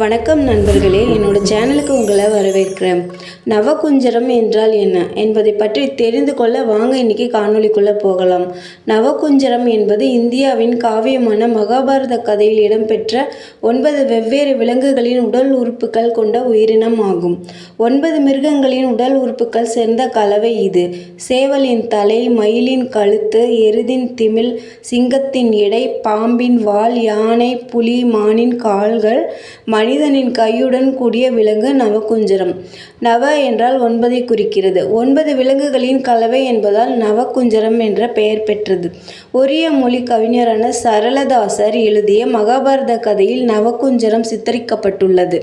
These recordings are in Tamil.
வணக்கம் நண்பர்களே, என்னோட சேனலுக்கு உங்களை வரவேற்கிறேன். நவகுஞ்சரம் என்றால் என்ன என்பதை பற்றி தெரிந்து கொள்ள வாங்க இன்னைக்கு காணொளிக்குள்ளே போகலாம். நவகுஞ்சரம் என்பது இந்தியாவின் காவியமான மகாபாரத கதையில் இடம்பெற்ற 9 வெவ்வேறு விலங்குகளின் உடல் உறுப்புகள் கொண்ட உயிரினம் ஆகும். 9 மிருகங்களின் உடல் உறுப்புகள் சேர்ந்த கலவை இது. சேவலின் தலை, மயிலின் கழுத்து, எருதின் திமில், சிங்கத்தின் இடை, பாம்பின் வால், யானை, புலி, மானின் கால்கள், மனிதனின் கையுடன் கூடிய விலங்கு நவகுஞ்சரம். நவ என்றால் 9 குறிக்கிறது. 9 விலங்குகளின் கலவை என்பதால் நவகுஞ்சரம் என்ற பெயர் பெற்றது. ஒரிய மொழி கவிஞரான சரளதாசர் எழுதிய மகாபாரத கதையில் நவகுஞ்சரம் சித்தரிக்கப்பட்டுள்ளது.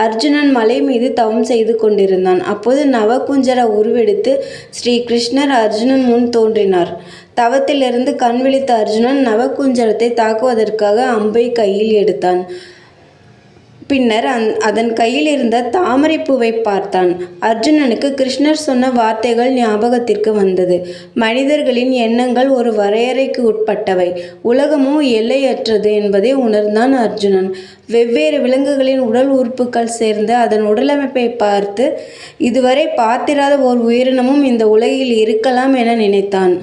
அர்ஜுனன் மலை மீது தவம் செய்து கொண்டிருந்தான். அப்போது நவகுஞ்சர உருவெடுத்து ஸ்ரீ கிருஷ்ணர் அர்ஜுனன் முன் தோன்றினார். தவத்திலிருந்து கண் விழித்த அர்ஜுனன் நவகுஞ்சரத்தை தாக்குவதற்காக அம்பை கையில் எடுத்தான். பின்னர் அதன் கையில் இருந்த தாமரை பூவை பார்த்தான். அர்ஜுனனுக்கு கிருஷ்ணர் சொன்ன வார்த்தைகள் ஞாபகத்திற்கு வந்தது. மனிதர்களின் எண்ணங்கள் ஒரு வரையறைக்கு உட்பட்டவை, உலகமோ எல்லையற்றது என்பதை உணர்ந்தான் அர்ஜுனன். வெவ்வேறு விலங்குகளின் உடல் உறுப்புகள் சேர்ந்து அதன் உடலமைப்பை பார்த்து இதுவரை பார்த்திராத ஓர் உயிரினமும் இந்த உலகில் இருக்கலாம் என நினைத்தான்.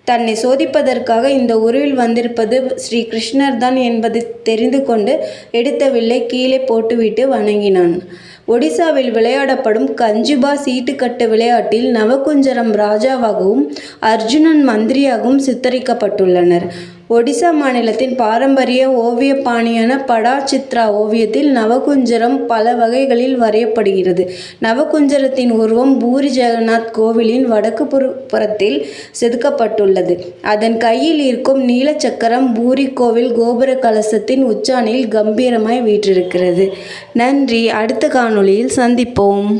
தன்னை சோதிப்பதற்காக இந்த உருவில் வந்திருப்பது ஸ்ரீ கிருஷ்ணர் தான் என்பதை தெரிந்து கொண்டு எடுத்த வில்லை கீழே போட்டுவிட்டு வணங்கினான். ஒடிசாவில் விளையாடப்படும் கஞ்சுபா சீட்டுக்கட்டு விளையாட்டில் நவகுஞ்சரம் ராஜாவாகவும் அர்ஜுனன் மந்திரியாகவும் சித்தரிக்கப்பட்டுள்ளனர். ஒடிசா மாநிலத்தின் பாரம்பரிய ஓவிய பாணியான படாச்சித்ரா ஓவியத்தில் நவகுஞ்சரம் பல வகைகளில் வரையப்படுகிறது. நவகுஞ்சரத்தின் உருவம் பூரி ஜெகநாத் கோவிலின் வடக்கு புறத்தில் செதுக்கப்பட்டுள்ளது. அதன் கையில் இருக்கும் நீலச்சக்கரம் பூரி கோவில் கோபுர கலசத்தின் உச்சாணியில் கம்பீரமாய் வீற்றிருக்கிறது. நன்றி. அடுத்த காணொளியில் சந்திப்போம்.